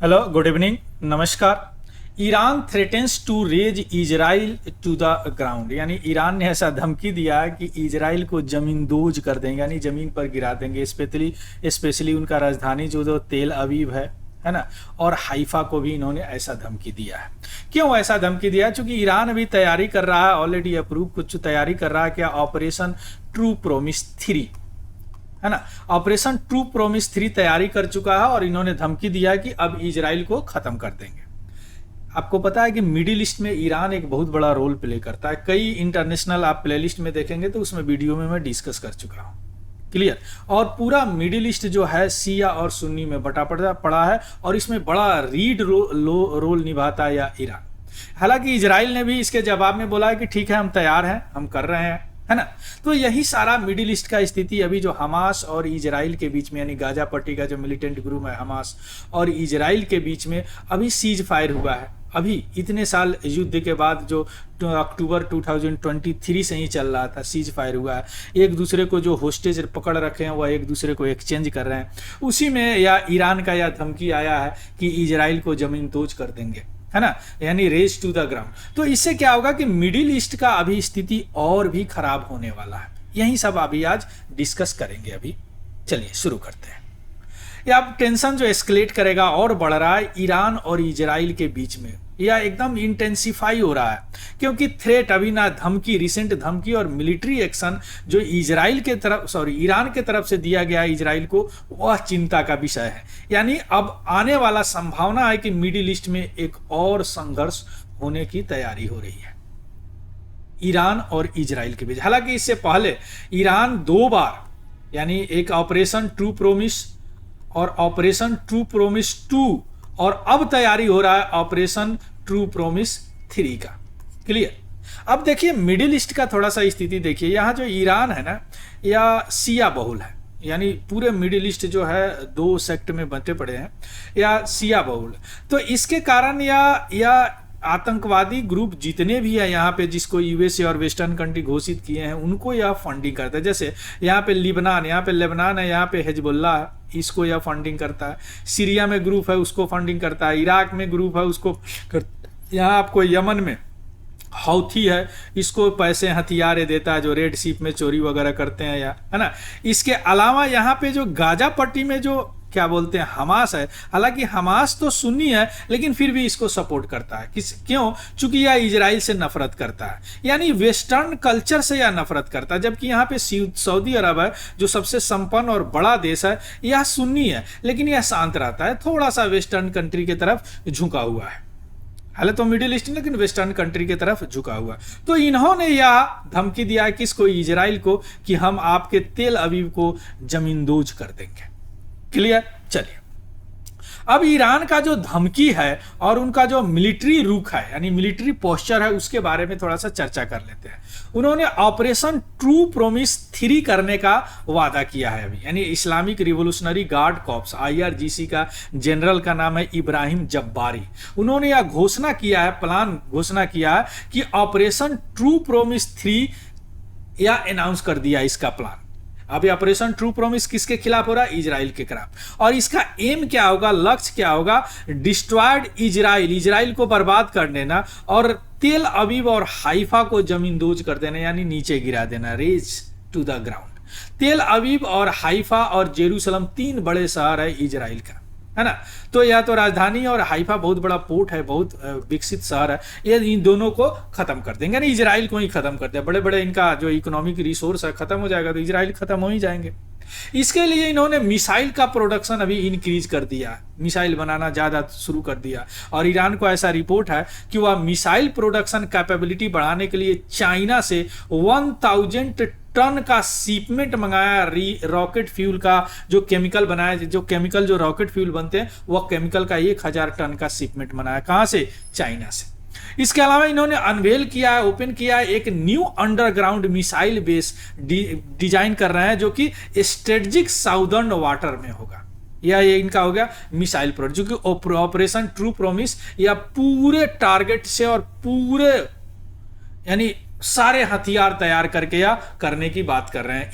Hello, good evening, नमस्कार। Iran threatens to raze Israel to the ground, यानी Iran ने ऐसा धमकी दिया है कि इजराइल को जमींदोज कर देंगे, यानी ज़मीन पर गिरा देंगे। स्पेशली उनका राजधानी जो तेल अवीव है ना, और हाइफा को भी इन्होंने ऐसा धमकी दिया है। क्यों ऐसा धमकी दिया? क्योंकि ईरान अभी तैयारी कर रहा है, ऑलरेडी अप्रूव कुछ तैयारी कर रहा है, क्या ऑपरेशन ट्रू प्रोमिस 3 है ना। ऑपरेशन ट्रू प्रोमिस 3 तैयारी कर चुका है और इन्होंने धमकी दिया है कि अब इजराइल को खत्म कर देंगे। आपको पता है कि मिडिल ईस्ट में ईरान एक बहुत बड़ा रोल प्ले करता है। कई इंटरनेशनल आप प्लेलिस्ट में देखेंगे तो उसमें वीडियो में मैं डिस्कस कर चुका हूँ, क्लियर। और पूरा मिडिल ईस्ट जो है शिया और सुन्नी में बटा पड़ा है और इसमें बड़ा रोल निभाता है या ईरान। हालांकि इजराइल ने भी इसके जवाब में बोला है कि ठीक है, हम तैयार हैं, हम कर रहे हैं, है ना। तो यही सारा मिडिल ईस्ट का स्थिति अभी जो हमास और इजराइल के बीच में, यानी गाजा पट्टी का जो मिलिटेंट ग्रुप है हमास और इजराइल के बीच में अभी सीज फायर हुआ है। अभी इतने साल युद्ध के बाद जो अक्टूबर 2023 से ही चल रहा था, सीज फायर हुआ है। एक दूसरे को जो होस्टेज पकड़ रखे हैं वह एक दूसरे को एक्सचेंज कर रहे हैं। उसी में या ईरान का यह धमकी आया है कि इजराइल को जमीन तोज कर देंगे, है ना, यानी रेज टू द ग्राउंड। तो इससे क्या होगा कि मिडिल ईस्ट का अभी स्थिति और भी खराब होने वाला है। यही सब अभी आज डिस्कस करेंगे। अभी चलिए शुरू करते हैं। या अब टेंशन जो एस्केलेट करेगा और बढ़ रहा है ईरान और इजराइल के बीच में, या एकदम इंटेंसिफाई हो रहा है, क्योंकि थ्रेट अभी ना धमकी, रिसेंट धमकी और मिलिट्री एक्शन जो ईरान के तरफ से दिया गया इजराइल को, वह चिंता का विषय है। यानी अब आने वाला संभावना है कि मिडिल ईस्ट में एक और संघर्ष होने की तैयारी हो रही है ईरान और इजराइल के बीच। हालांकि इससे पहले ईरान 2 बार, यानी एक ऑपरेशन ट्रू प्रोमिस और ऑपरेशन ट्रू प्रोमिस 2, और अब तैयारी हो रहा है ऑपरेशन ट्रू प्रोमिस 3 का, क्लियर। अब देखिए मिडिल ईस्ट का थोड़ा सा स्थिति देखिए। यहाँ जो ईरान है ना, या शिया बहुल है, यानी पूरे मिडिल ईस्ट जो है 2 सेक्ट में बंटे पड़े हैं, या शिया बहुल। तो इसके कारण या आतंकवादी ग्रुप जितने भी है यहाँ पे, जिसको यूएसए और वेस्टर्न कंट्री घोषित किए हैं, उनको यह फंडिंग करता है। जैसे यहाँ पे लेबनान है, यहाँ पे हिजबुल्लाह है, इसको यह फंडिंग करता है। सीरिया में ग्रुप है, उसको फंडिंग करता है। इराक में ग्रुप है, उसको यहाँ आपको यमन में हौथी है, इसको पैसे हथियारे देता है, जो रेड सीप में चोरी वगैरह करते हैं, या है ना। इसके अलावा यहाँ पे जो गाजा पट्टी में जो क्या बोलते हैं हमास है, हालांकि हमास तो सुन्नी है लेकिन फिर भी इसको सपोर्ट करता है। क्यों? चूंकि यह इजराइल से नफरत करता है, यानी वेस्टर्न कल्चर से यह नफरत करता है। जबकि यहाँ पे सऊदी अरब है जो सबसे संपन्न और बड़ा देश है, यह सुन्नी है लेकिन यह शांत रहता है, थोड़ा सा वेस्टर्न कंट्री की तरफ झुका हुआ है। हालांकि तो मिडिल ईस्ट लेकिन वेस्टर्न कंट्री की तरफ झुका हुआ। तो इन्होंने यह धमकी दिया है किसको? इजराइल को, कि हम आपके तेल अवीव को जमींदोज कर देंगे, क्लियर। चलिए अब ईरान का जो धमकी है और उनका जो मिलिट्री रुख है, यानी मिलिट्री पोस्चर है, उसके बारे में थोड़ा सा चर्चा कर लेते हैं। उन्होंने ऑपरेशन ट्रू प्रोमिस 3 करने का वादा किया है अभी, यानी Islamic revolutionary guard corps IRGC का जनरल का नाम है इब्राहिम जब्बारी। उन्होंने यह घोषणा किया है, प्लान घोषणा किया है कि ऑपरेशन ट्रू प्रोमिस 3 या अनाउंस कर दिया इसका प्लान। अभी ऑपरेशन ट्रू प्रोमिस किसके खिलाफ हो रहा है? इजराइल के खिलाफ। और इसका एम क्या होगा, लक्ष्य क्या होगा? डिस्ट्रॉयड इजराइल को बर्बाद कर देना और तेल अवीव और हाइफा को जमींदोज कर देना, यानी नीचे गिरा देना, रेज टू द ग्राउंड। तेल अवीव और हाइफा और जेरूसलम 3 बड़े शहर है इजराइल का, है ना। तो यह तो राजधानी और हाइफा बहुत बड़ा पोर्ट है, बहुत विकसित शहर है, ये इन दोनों को खत्म कर देंगे, यानी इजराइल को ही खत्म कर दिया। बड़े बड़े इनका जो इकोनॉमिक रिसोर्स है खत्म हो जाएगा तो इजराइल खत्म हो ही जाएंगे। इसके लिए इन्होंने मिसाइल का प्रोडक्शन अभी इंक्रीज कर दिया, मिसाइल बनाना ज्यादा शुरू कर दिया। और ईरान को ऐसा रिपोर्ट है कि वह मिसाइल प्रोडक्शन कैपेबिलिटी बढ़ाने के लिए चाइना से 1000 टन का शिपमेंट मंगाया। रॉकेट फ्यूल का जो केमिकल बनाया, जो रॉकेट फ्यूल बनते हैं, वह केमिकल का 1000 टन का शिपमेंट बनाया। कहां से? चाइना से। इसके अलावा इन्होंने अनवेल किया है, ओपन किया है, एक new underground missile base design कर रहे हैं, जो कि स्ट्रेटेजिक साउदर्न वाटर में होगा। ये इनका हो गया मिसाइल प्रोडक्ट, जो कि ऑपरेशन ट्रू प्रोमिस या पूरे टारगेट से और पूरे यानी सारे हथियार तैयार करके या करने की बात कर रहे हैं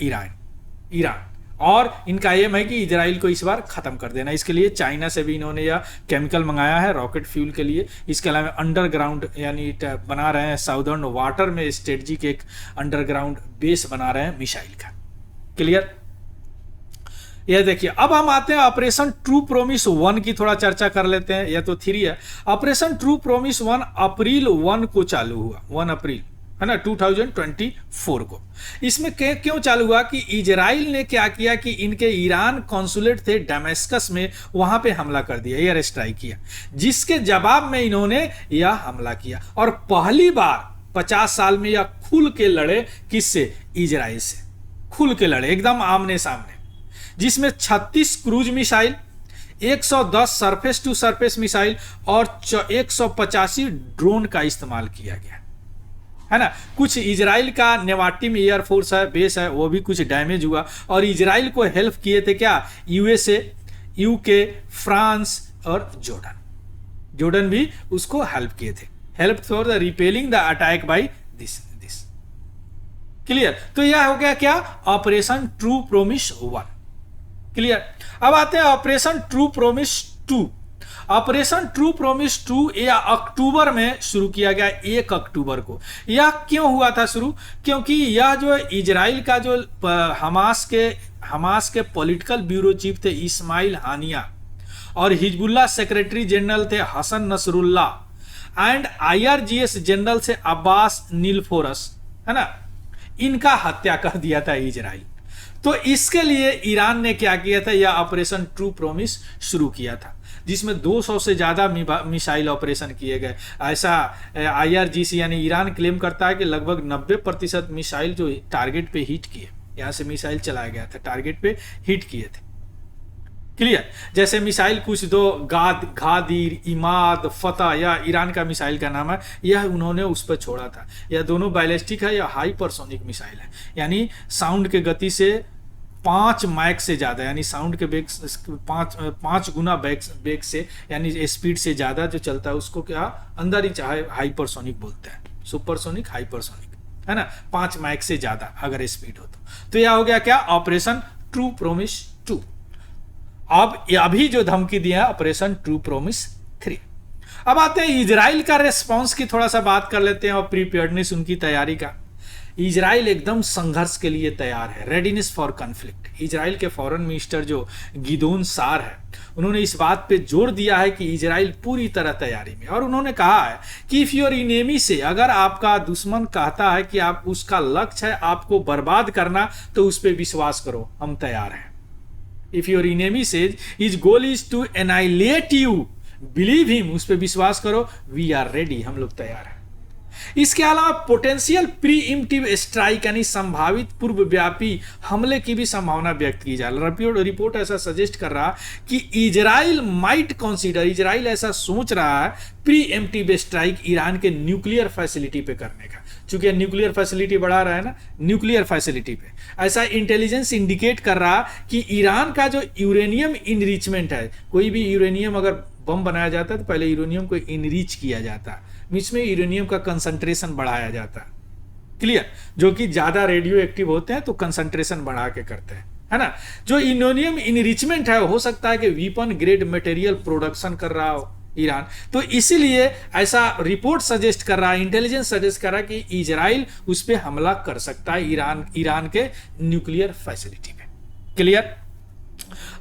ईरान। और इनका एम है कि इजराइल को इस बार खत्म कर देना। इसके लिए चाइना से भी इन्होंने यह केमिकल मंगाया है रॉकेट फ्यूल के लिए। इसके अलावा अंडरग्राउंड यानी बना रहे हैं साउदर्न वाटर में स्ट्रेटजिक एक अंडरग्राउंड बेस बना रहे हैं मिसाइल का। क्लियर? यह देखिए, अब हम आते हैं ऑपरेशन ट्रू प्रोमिस 1 की थोड़ा चर्चा कर लेते हैं। यह तो 3 है। ऑपरेशन ट्रू प्रोमिस 1 अप्रैल 1 को चालू हुआ, 1 अप्रैल है ना 2024 को। इसमें क्यों चालू हुआ कि इजराइल ने क्या किया कि इनके ईरान कॉन्सुलेट थे डैमेस्कस में, वहां पे हमला कर दिया, एयर स्ट्राइक किया, जिसके जवाब में इन्होंने यह हमला किया। और पहली बार 50 साल में यह खुल के लड़े, किससे? इजराइल से खुल के लड़े, एकदम आमने सामने, जिसमें 36 cruise missile, 110 surface to surface missile और 185 ड्रोन का इस्तेमाल किया गया, है ना। कुछ इजराइल का नेवाटिम एयरफोर्स है, बेस है, वो भी कुछ डैमेज हुआ। और इजराइल को हेल्प किए थे क्या? यूएसए, यूके, फ्रांस और जॉर्डन भी उसको हेल्प किए थे, help for the repelling the attack by this. Clear? तो यह हो गया क्या? Operation true promise 1। क्लियर? अब आते हैं operation true promise 2। Operation true promise 2 यह अक्टूबर में शुरू किया गया, 1 अक्टूबर को। यह क्यों हुआ था शुरू? क्योंकि यह जो इजराइल का जो हमास के पॉलिटिकल ब्यूरो चीफ थे इस्माइल हानिया, और हिजबुल्लाह सेक्रेटरी जनरल थे Hassan Nasrallah, and IRGS general से अब्बास नीलफोरस, है ना, इनका हत्या कर दिया था इजराइल। तो इसके लिए ईरान ने क्या किया था? यह ऑपरेशन ट्रू प्रोमिस शुरू किया था, जिसमें 200 से ज़्यादा मिसाइल ऑपरेशन किए गए। ऐसा IRGC यानी ईरान क्लेम करता है कि लगभग 90% मिसाइल जो टारगेट पे हिट किए, यहाँ से मिसाइल चलाया गया था, टारगेट पे हिट किए थे। क्लियर? जैसे मिसाइल कुछ दो घादीर, इमाद, फतह, यह ईरान का मिसाइल का नाम है, यह उन्होंने उस पर छोड़ा था। यह दोनों बैलिस्टिक है, यह हाइपरसोनिक मिसाइल है, यानी साउंड के गति से 5 मैक से ज़्यादा, यानी साउंड के बेग 5 गुना बेग से, यानी स्पीड से ज़्यादा जो चलता है उसको क्या अंदर ही चाहे हाइपरसोनिक बोलते हैं, सुपरसोनिक, हाइपरसोनिक, है ना। 5 मैक से ज़्यादा अगर स्पीड हो तो यह हो गया क्या? Operation true promise 2। अब अभी जो धमकी दिया है ऑपरेशन ट्रू प्रोमिस 3। अब आते हैं इजराइल का रेस्पॉन्स की थोड़ा सा बात कर लेते हैं और प्रिपेयर्डनेस, उनकी तैयारी का। इजराइल एकदम संघर्ष के लिए तैयार है, रेडीनेस फॉर कॉन्फ्लिक्ट। इजराइल के फॉरेन मिनिस्टर जो गिदोन सार है, उन्होंने इस बात पे जोर दिया है कि इजराइल पूरी तरह तैयारी में, और उन्होंने कहा है कि इफ योर इनेमी से, अगर आपका दुश्मन कहता है कि आप उसका लक्ष्य है आपको बर्बाद करना, तो उस पर विश्वास करो, हम तैयार हैं। If your enemy says his goal is to annihilate you, believe him, उस पर विश्वास करो, we are ready, हम लोग तैयार हैं। इसके अलावा पोटेंशियल प्रीइम्प्टिव स्ट्राइक यानी संभावित पूर्वव्यापी हमले की भी संभावना व्यक्त की जा रही है। रिपोर्ट ऐसा सजेस्ट कर रहा कि इजराइल माइट कंसीडर, इजराइल ऐसा सोच रहा है प्रीएम्प्टिव स्ट्राइक ईरान के न्यूक्लियर फैसिलिटी पे करने का, चूंकि न्यूक्लियर फैसिलिटी बढ़ा रहा है ना, न्यूक्लियर फैसिलिटी पे ऐसा इंटेलिजेंस इंडिकेट कर रहा कि ईरान का जो यूरेनियम इनरिचमेंट है, कोई भी यूरेनियम अगर बम बनाया जाता है तो पहले यूरेनियम को इनरिच किया जाता है, इसमें यूरेनियम का कंसंट्रेशन बढ़ाया जाता है। क्लियर? जो कि ज्यादा रेडियो एक्टिव होते हैं तो कंसंट्रेशन बढ़ा के करते हैं, है ना। जो यूरेनियम इनरिचमेंट है, हो सकता है कि वीपन ग्रेड मटेरियल प्रोडक्शन कर रहा हो ईरान, तो इसीलिए ऐसा रिपोर्ट सजेस्ट कर रहा है, इंटेलिजेंस सजेस्ट कर रहा है कि इजराइल उस पर हमला कर सकता है, ईरान के न्यूक्लियर फैसिलिटी पे। क्लियर?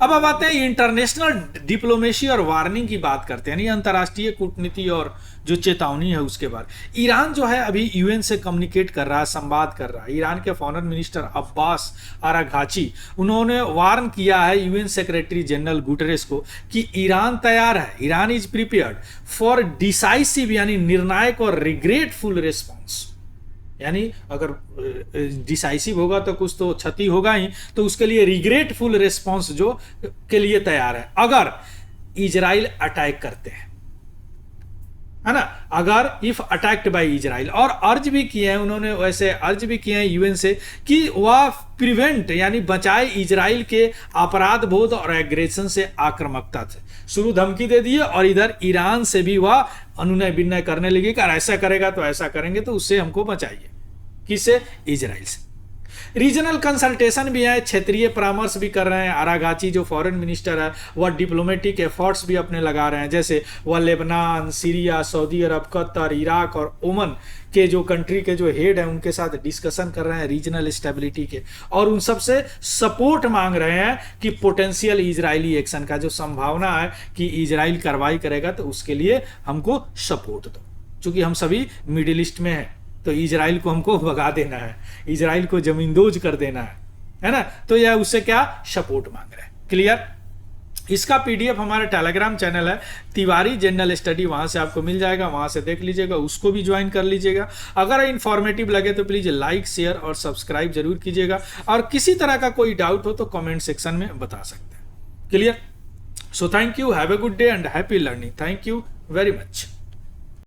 अब आते हैं इंटरनेशनल डिप्लोमेसी और वार्निंग की बात करते हैं, यानी अंतर्राष्ट्रीय कूटनीति और जो चेतावनी है उसके बाद। ईरान जो है अभी यूएन से कम्युनिकेट कर रहा है, संवाद कर रहा है। ईरान के फॉरेन मिनिस्टर अब्बास अराघाची, उन्होंने वार्न किया है यूएन सेक्रेटरी जनरल गुटेरेस को कि ईरान तैयार है, Iran is prepared for decisive यानी निर्णायक और रिग्रेटफुल रिस्पॉन्स। यानी अगर डिसाइसिव होगा तो कुछ तो क्षति होगा ही, तो उसके लिए रिग्रेटफुल रिस्पॉन्स जो के लिए तैयार है अगर इजराइल अटैक करते हैं, है ना, अगर इफ अटैक्ड बाय इजराइल। और अर्ज भी किए हैं उन्होंने, वैसे अर्ज भी किए हैं यूएन से कि वह प्रिवेंट यानी बचाए इजराइल के अपराध बोध और एग्रेशन से, आक्रामकता से। शुरू धमकी दे दी है और इधर ईरान से भी वह अनुनय विनय करने लगी कि ऐसा करेगा तो ऐसा करेंगे, तो उससे हमको बचाइए, किससे? इजराइल से। रीजनल कंसल्टेशन भी है, क्षेत्रीय परामर्श भी कर रहे हैं। आरागाची जो फॉरेन मिनिस्टर है वह डिप्लोमेटिक एफर्ट्स भी अपने लगा रहे हैं, जैसे वह लेबनान, सीरिया, सऊदी अरब, कतर, इराक और ओमन के जो कंट्री के जो हेड हैं उनके साथ डिस्कशन कर रहे हैं रीजनल स्टेबिलिटी के, और उन सब से सपोर्ट मांग रहे हैं कि पोटेंशियल इजरायली एक्शन का जो संभावना है कि इजराइल कार्रवाई करेगा तो उसके लिए हमको सपोर्ट दो। चूंकि हम सभी मिडिल ईस्ट में हैं तो इजराइल को हमको भगा देना है, इजराइल को जमींदोज कर देना है ना, तो यह उससे क्या सपोर्ट मांग रहे हैं। क्लियर? इसका पीडीएफ हमारे टेलीग्राम चैनल है तिवारी जनरल स्टडी, वहां से आपको मिल जाएगा, वहां से देख लीजिएगा, उसको भी ज्वाइन कर लीजिएगा। अगर इंफॉर्मेटिव लगे तो प्लीज लाइक, शेयर और सब्सक्राइब जरूर कीजिएगा, और किसी तरह का कोई डाउट हो तो कमेंट सेक्शन में बता सकते हैं। Clear? So thank you, have a good day and happy learning. Thank you very much.